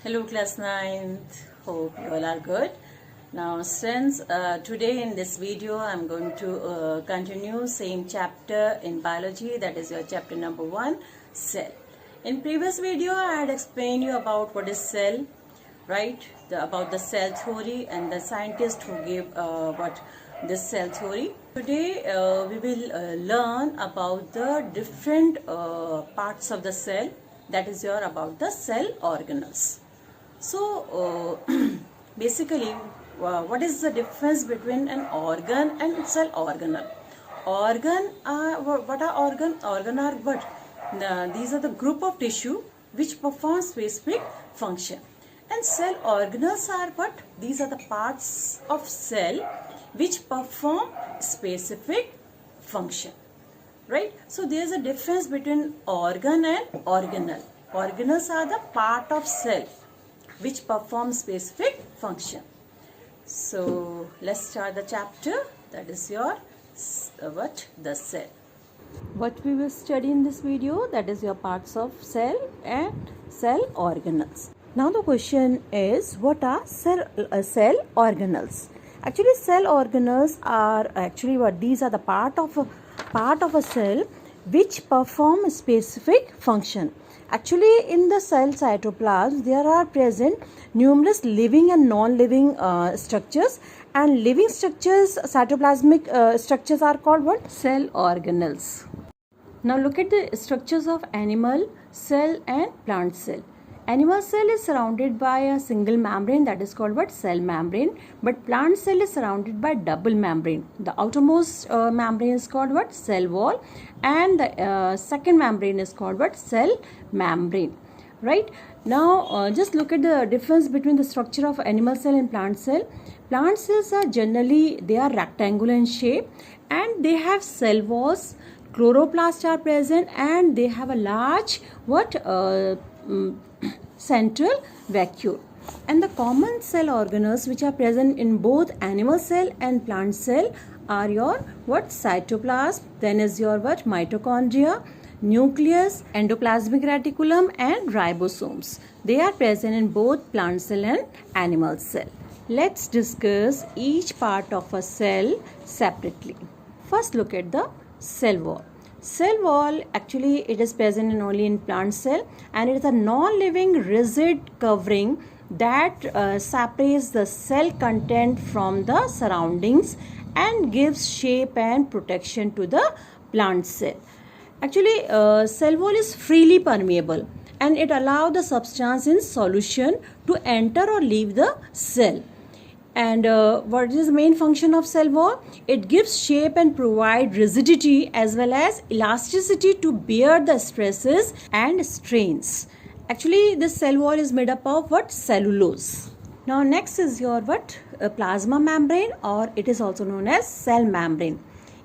Hello class 9th, hope you all are good. Now since today in this video I'm going to continue same chapter in biology, that is your chapter number 1, cell. In previous video I had explained you about what is cell, right, about the cell theory and the scientist who gave what this cell theory. Today we will learn about the different parts of the cell, that is your about the cell organelles. So basically what is the difference between an organ and cell organelle? Organ are what are organ? Organ are what? These are the group of tissue which perform specific function. And cell organelles are what? These are the parts of cell which perform specific function. Right? So there is a difference between organ and organelle. Organelles are the part of cell which perform specific function. So let's start the chapter, that is your the cell. What we will study in this video, that is your parts of cell and cell organelles. Now the question is, what are cell organelles? Actually cell organelles are actually what? These are the part of a cell which perform a specific function. Actually, in the cell cytoplasm, there are present numerous living and non-living structures, and living structures, cytoplasmic structures are called what? Cell organelles. Now look at the structures of animal cell and plant cell. Animal cell is surrounded by a single membrane, that is called what? Cell membrane. But plant cell is surrounded by double membrane. The outermost membrane is called what? Cell wall, and the second membrane is called what? Cell membrane. Right? Now just look at the difference between the structure of animal cell and plant cell. Plant cells are generally, they are rectangular in shape and they have cell walls. Chloroplasts are present and they have a large what? Central vacuole. And the common cell organelles which are present in both animal cell and plant cell are your what? Cytoplasm, then is your what? Mitochondria, nucleus, endoplasmic reticulum and ribosomes. They are present in both plant cell and animal cell. Let's discuss each part of a cell separately. First look at the cell wall. Cell wall, actually it is present only in plant cell, and it is a non-living rigid covering that separates the cell content from the surroundings and gives shape and protection to the plant cell. Actually cell wall is freely permeable and it allows the substance in solution to enter or leave the cell. And what is the main function of cell wall? It gives shape and provide rigidity as well as elasticity to bear the stresses and strains. Actually, this cell wall is made up of what? Cellulose. Now next is your what? Plasma membrane, or it is also known as cell membrane.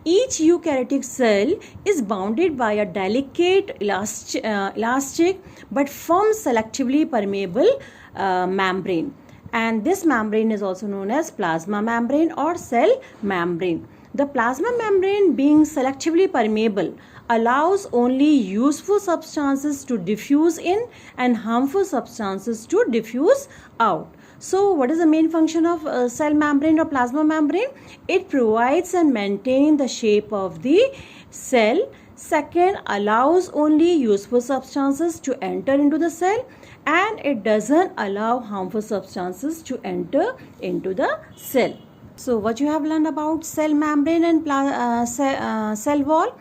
Each eukaryotic cell is bounded by a delicate elastic but firm selectively permeable membrane. And this membrane is also known as plasma membrane or cell membrane. The plasma membrane, being selectively permeable, allows only useful substances to diffuse in and harmful substances to diffuse out. So what is the main function of cell membrane or plasma membrane? It provides and maintains the shape of the cell. Second, allows only useful substances to enter into the cell, and it doesn't allow harmful substances to enter into the cell. So what you have learned about cell membrane and cell wall?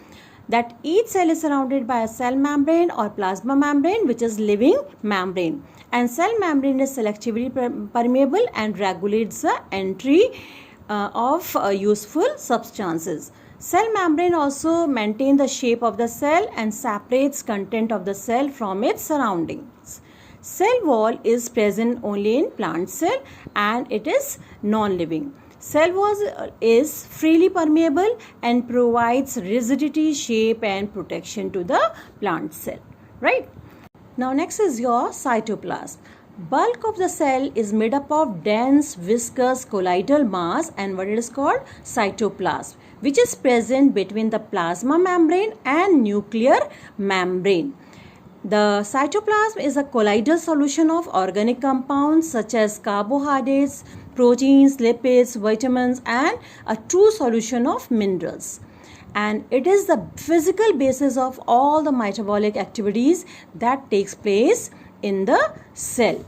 That each cell is surrounded by a cell membrane or plasma membrane, which is living membrane, and cell membrane is selectively permeable and regulates the entry of useful substances. Cell membrane also maintains the shape of the cell and separates content of the cell from its surroundings. Cell wall is present only in plant cell and it is non-living. Cell wall is freely permeable and provides rigidity, shape and protection to the plant cell. Right? Now next is your cytoplasm. Bulk of the cell is made up of dense viscous colloidal mass, and what it is called? Cytoplasm, which is present between the plasma membrane and nuclear membrane. The cytoplasm is a colloidal solution of organic compounds such as carbohydrates, proteins, lipids, vitamins, and a true solution of minerals. And it is the physical basis of all the metabolic activities that takes place in the cell.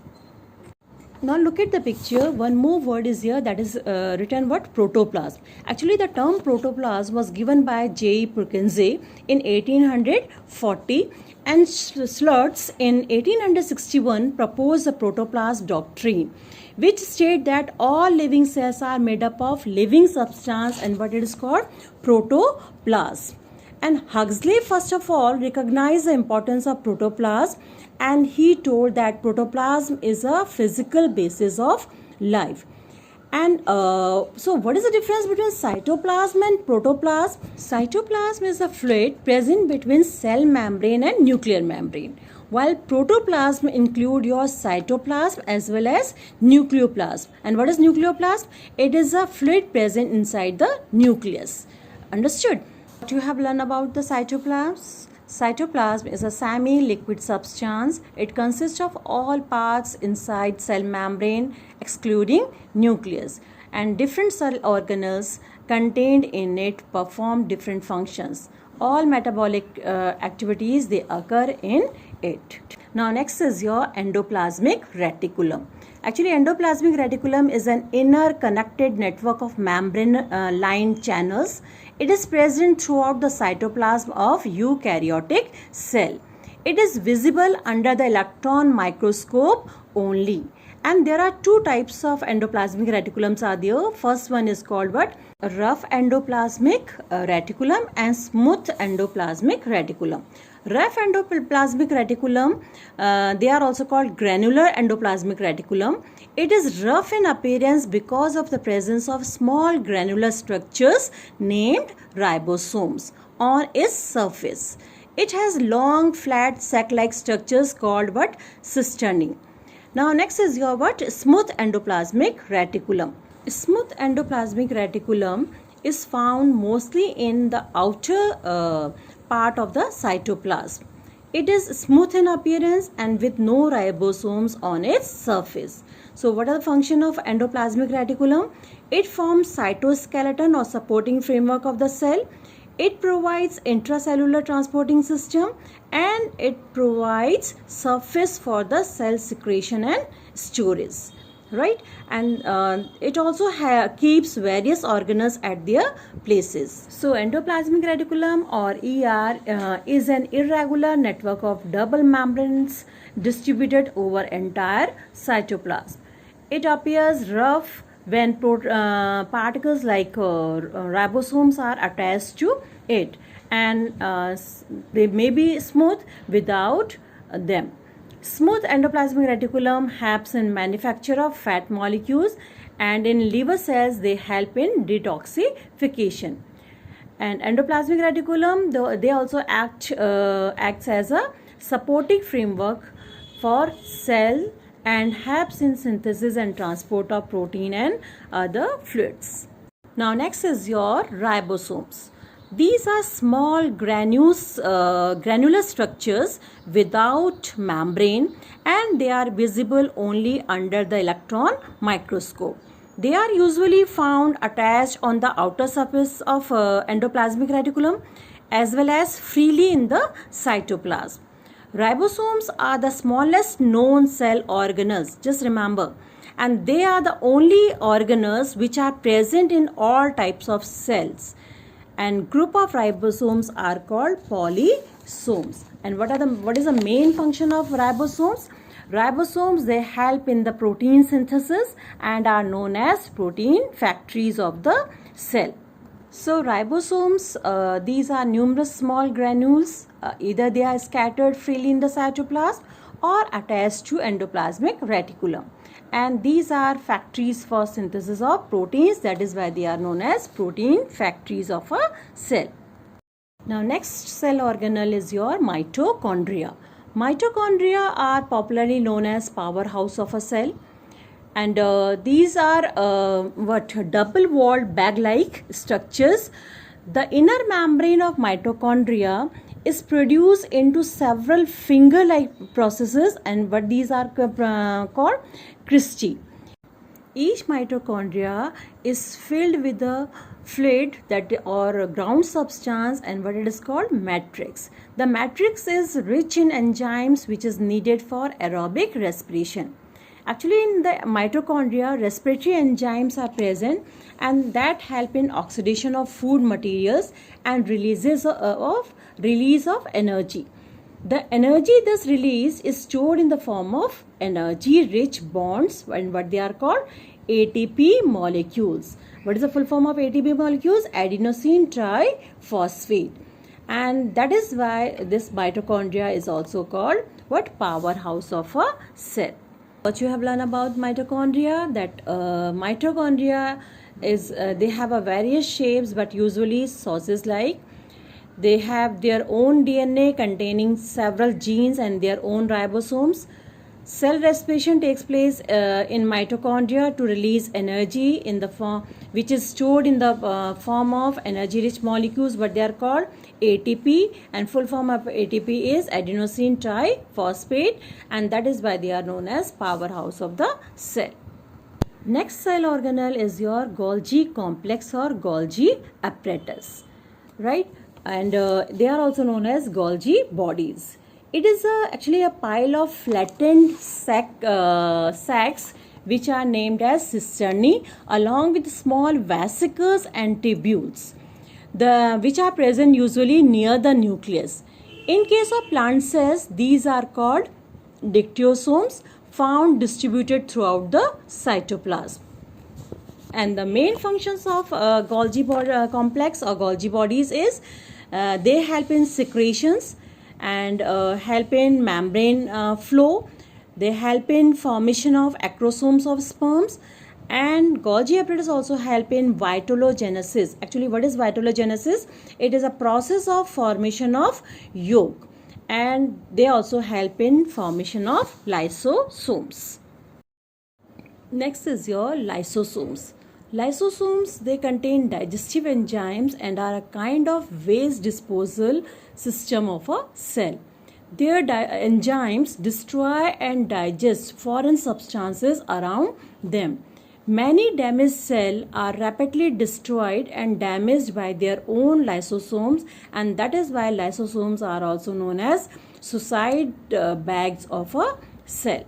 Now look at the picture. One more word is here, that is written what? Protoplasm. Actually the term protoplasm was given by J. Perkins in 1840, and Slutz in 1861 proposed the protoplasm doctrine, which state that all living cells are made up of living substance, and what it is called? Protoplasm. And Huxley first of all recognized the importance of protoplasm, and he told that protoplasm is a physical basis of life. And so what is the difference between cytoplasm and protoplasm? Cytoplasm is a fluid present between cell membrane and nuclear membrane, while protoplasm include your cytoplasm as well as nucleoplasm. And what is nucleoplasm? It is a fluid present inside the nucleus. Understood? What you have learned about the cytoplasm? Cytoplasm is a semi-liquid substance. It consists of all parts inside cell membrane excluding nucleus, and different cell organelles contained in it perform different functions. All metabolic activities, they occur in it. Now next is your endoplasmic reticulum. Actually endoplasmic reticulum is an inner connected network of membrane lined channels. It is present throughout the cytoplasm of eukaryotic cell. It is visible under the electron microscope only. And there are two types of endoplasmic reticulums are there. First one is called what? Rough endoplasmic reticulum and smooth endoplasmic reticulum. Rough endoplasmic reticulum, they are also called granular endoplasmic reticulum. It is rough in appearance because of the presence of small granular structures named ribosomes on its surface. It has long, flat, sac-like structures called what? Cisternae. Now next is your what? Smooth endoplasmic reticulum. Smooth endoplasmic reticulum is found mostly in the outer part of the cytoplasm. It is smooth in appearance and with no ribosomes on its surface. So what are the function of endoplasmic reticulum? It forms cytoskeleton or supporting framework of the cell. It provides intracellular transporting system, and it provides surface for the cell secretion and storage, right? And it also keeps various organelles at their places. So endoplasmic reticulum or ER is an irregular network of double membranes distributed over entire cytoplasm. It appears rough when particles like ribosomes are attached to it, and they may be smooth without them. Smooth endoplasmic reticulum helps in manufacture of fat molecules, and in liver cells they help in detoxification. And endoplasmic reticulum, they also acts as a supporting framework for cell and helps in synthesis and transport of protein and other fluids. Now next is your ribosomes. These are small granular structures without membrane, and they are visible only under the electron microscope. They are usually found attached on the outer surface of endoplasmic reticulum as well as freely in the cytoplasm. Ribosomes are the smallest known cell organelles, just remember, and they are the only organelles which are present in all types of cells. And group of ribosomes are called polysomes. And what is the main function of ribosomes? Ribosomes, they help in the protein synthesis and are known as protein factories of the cell. So ribosomes, these are numerous small granules. Either they are scattered freely in the cytoplasm or attached to endoplasmic reticulum. And these are factories for synthesis of proteins. That is why they are known as protein factories of a cell. Now next cell organelle is your mitochondria. Mitochondria are popularly known as powerhouse of a cell. And these are double-walled bag-like structures. The inner membrane of mitochondria is produced into several finger-like processes, and what these are called cristae. Each mitochondria is filled with a fluid that or ground substance, and what it is called matrix. The matrix is rich in enzymes which is needed for aerobic respiration. Actually, in the mitochondria, respiratory enzymes are present, and that help in oxidation of food materials and release of energy. The energy thus released is stored in the form of energy rich bonds, and what they are called ATP molecules. What is the full form of ATP molecules? Adenosine triphosphate. And that is why this mitochondria is also called what? Powerhouse of a cell. What you have learned about mitochondria, that mitochondria is they have a various shapes, but usually sources like they have their own DNA containing several genes and their own ribosomes. Cell respiration takes place in mitochondria to release energy in the form which is stored in the form of energy rich molecules, but they are called ATP, and full form of ATP is adenosine triphosphate, and that is why they are known as powerhouse of the cell. Next cell organelle is your Golgi complex or Golgi apparatus, right? And they are also known as Golgi bodies. It is actually a pile of flattened sacs which are named as cisternae, along with small vesicles and tubules, which are present usually near the nucleus. In case of plant cells, these are called dictyosomes, found distributed throughout the cytoplasm. And the main functions of Golgi complex or Golgi bodies is they help in secretions and help in membrane flow. They help in formation of acrosomes of sperms, and Golgi apparatus also help in vitalogenesis. Actually, what is vitalogenesis? It is a process of formation of yolk, and they also help in formation of lysosomes. Next is your lysosomes. Lysosomes, they contain digestive enzymes and are a kind of waste disposal system of a cell. Their enzymes destroy and digest foreign substances around them. Many damaged cells are rapidly destroyed and damaged by their own lysosomes, and that is why lysosomes are also known as suicide bags of a cell.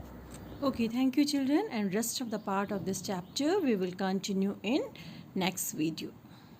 Okay, thank you children, and rest of the part of this chapter we will continue in next video.